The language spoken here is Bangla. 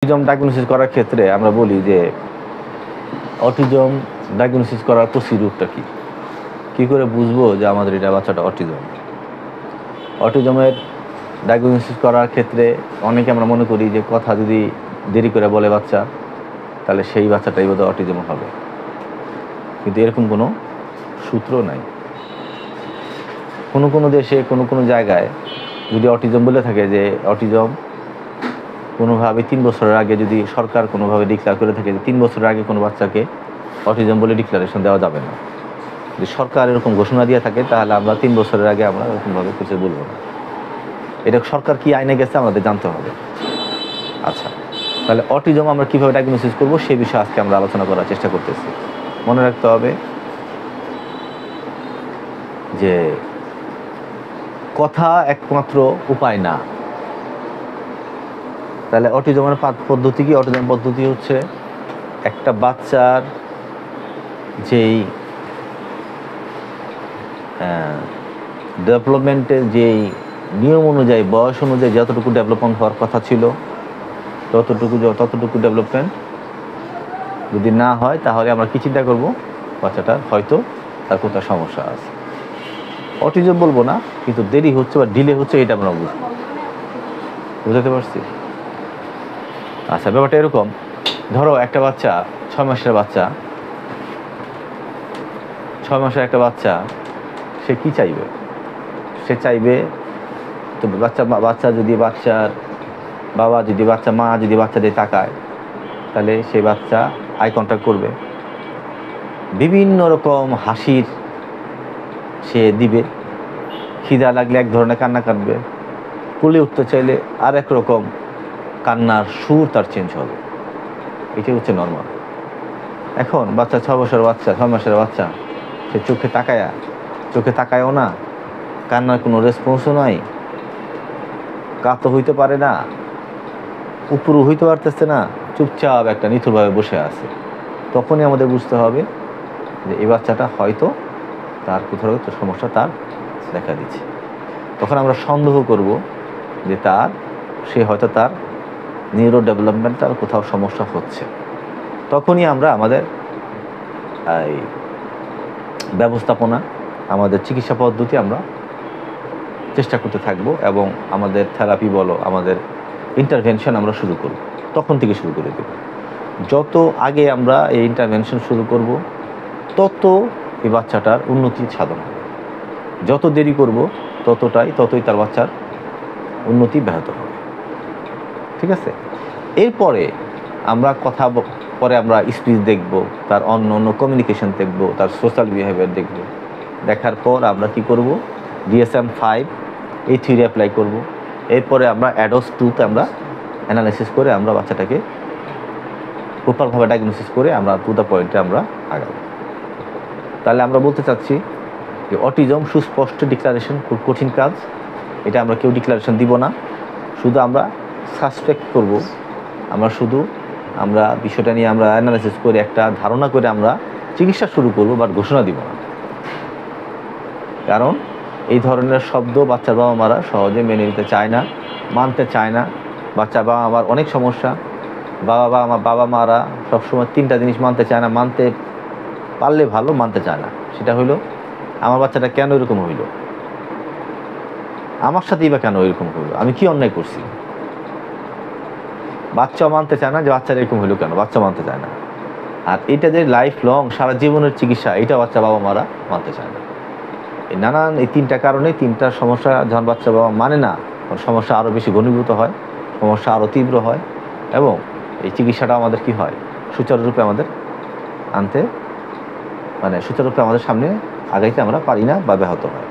অটিজম ডায়াগনোসিস করার ক্ষেত্রে আমরা বলি যে অটিজম ডায়াগনোসিস করার প্রসিডিউরটা কী করে বুঝবো যে আমাদের এটা বাচ্চাটা অটিজম। অটিজমের ডায়াগনোসিস করার ক্ষেত্রে অনেকে আমরা মনে করি যে কথা যদি দেরি করে বলে বাচ্চা, তাহলে সেই বাচ্চাটাই বোধহয় অটিজম হবে, কিন্তু এরকম কোনো সূত্র নাই। কোনো দেশে কোনো জায়গায় যদি অটিজম বলে থাকে যে অটিজম কোনোভাবে 3 বছরের আগে যদি সরকার কোনোভাবে ডিক্লেয়ার করে থাকে যে 3 বছরের আগে কোনো বাচ্চাকে অটিজম বলে ডিক্লারেশন দেওয়া যাবে না, যদি সরকার এরকম ঘোষণা দিয়ে থাকে তাহলে আমরা 3 বছরের আগে আমরা এরকমভাবে কিছু বলবো না। এটা সরকার কি আইনে গেছে আমাদের জানতে হবে। আচ্ছা, তাহলে অটিজম আমরা কীভাবে ডায়াগনোসিস করবো সেই বিষয়ে আজকে আমরা আলোচনা করার চেষ্টা করতেছি। মনে রাখতে হবে যে কথা একমাত্র উপায় না। তাহলে অটিজমের পদ্ধতি কি? অটিজম পদ্ধতি হচ্ছে একটা বাচ্চার যেই ডেভেলপমেন্টের যেই নিয়ম অনুযায়ী বয়স অনুযায়ী যতটুকু ডেভেলপমেন্ট হওয়ার কথা ছিল ততটুকু ডেভেলপমেন্ট যদি না হয় তাহলে আমরা কি চিন্তা করব, বাচ্চাটার হয়তো তার কোথাও সমস্যা আছে। অটিজম বলবো না, কিন্তু দেরি হচ্ছে বা ডিলে হচ্ছে এটা আমরা বুঝতে পারছি। আচ্ছা, ব্যাপারটা এরকম, ধরো একটা বাচ্চা 6 মাসের একটা বাচ্চা সে কি চাইবে? সে চাইবে তো বাচ্চা যদি বাচ্চার বাবা যদি মা যদি বাচ্চা দিয়ে তাকায়, তাহলে সেই বাচ্চা আই কন্ট্যাক্ট করবে, বিভিন্ন রকম হাসির সে দিবে, খিদা লাগলে এক ধরনের কান্না কাটবে, কুলে উঠতে চাইলে আর এক রকম কান্নার সুর তার চেঞ্জ হবে। এটাই হচ্ছে নর্মাল। এখন বাচ্চা 6 মাসের বাচ্চা সে চোখে তাকায়ও না, কান্নার কোনো রেসপন্সও নাই, কাতো হইতে পারে না, উপরু হইতে পারতেছে না, চুপচাপ একটা নিথুরভাবে বসে আছে। তখনই আমাদের বুঝতে হবে যে এই বাচ্চাটা হয়তো তার কোথাও সমস্যা তার দেখা দিচ্ছে। তখন আমরা সন্দেহ করব যে সে হয়তো তার নিউরো ডেভেলপমেন্টাল কোথাও সমস্যা হচ্ছে। তখনই আমরা আমাদের এই ব্যবস্থাপনা, আমাদের চিকিৎসা পদ্ধতি আমরা চেষ্টা করতে থাকব এবং আমাদের থেরাপি বলো, আমাদের ইন্টারভেনশন আমরা শুরু করব। তখন থেকে শুরু করে দেব। যত আগে আমরা এই ইন্টারভেনশন শুরু করব তত এই বাচ্চাটার উন্নতি সাধন হবে। যত দেরি করব ততই তার বাচ্চার উন্নতি ব্যাহত হবে। ঠিক আছে? এরপরে আমরা আমরা স্পিচ দেখব, তার অন্য কমিউনিকেশন দেখব, তার সোশ্যাল বিহেভিয়ার দেখব। দেখার পর আমরা কি করব, DSM-5 এই থিওরি অ্যাপ্লাই করব। এরপরে আমরা ADOS-2তে আমরা অ্যানালাইসিস করে আমরা বাচ্চাটাকে প্রপারভাবে ডায়াগনোসিস করে আমরা টু দ্য পয়েন্টে আমরা আগাবো। তাহলে আমরা বলতে চাচ্ছি যে অটিজম সুস্পষ্ট ডিক্লারেশন খুব কঠিন কাজ। এটা আমরা কেউ ডিক্লারেশন দিব না, শুধু আমরা সাসপেক্ট করব। আমরা বিষয়টা নিয়ে আমরা অ্যানালাইসিস করে একটা ধারণা করে আমরা চিকিৎসা শুরু করব, বাট ঘোষণা দিব না। কারণ এই ধরনের শব্দ বাচ্চার বাবা মারা সহজে মেনে নিতে চায় না, মানতে চায় না। বাচ্চার বাবা মার অনেক সমস্যা। বাবা মারা সবসময় 3টা জিনিস মানতে চায় না, মানতে পারলে ভালো, মানতে চায় না। সেটা হইলো, আমার বাচ্চাটা কেন এরকম হইল, আমার সাথেই বা কেন এরকম হইলো, আমি কি অন্যায় করছি। বাচ্চা মানতে চায় না যে বাচ্চার এরকম হইলো কেন, বাচ্চা মানতে চায় না। আর এটা যে লাইফ লং সারা জীবনের চিকিৎসা, এটা বাচ্চা বাবা মারা মানতে চায় না। এই 3টা কারণে, 3টা সমস্যা যখন বাচ্চা বাবা মানে না, সমস্যা আরও বেশি ঘনীভূত হয়, সমস্যা আরও তীব্র হয় এবং এই চিকিৎসাটা আমাদের কি হয়, সুচারুরূপে আমাদের সুচারুরূপে আমাদের সামনে আগাইতে আমরা পারি না বা ব্যাহত হয়।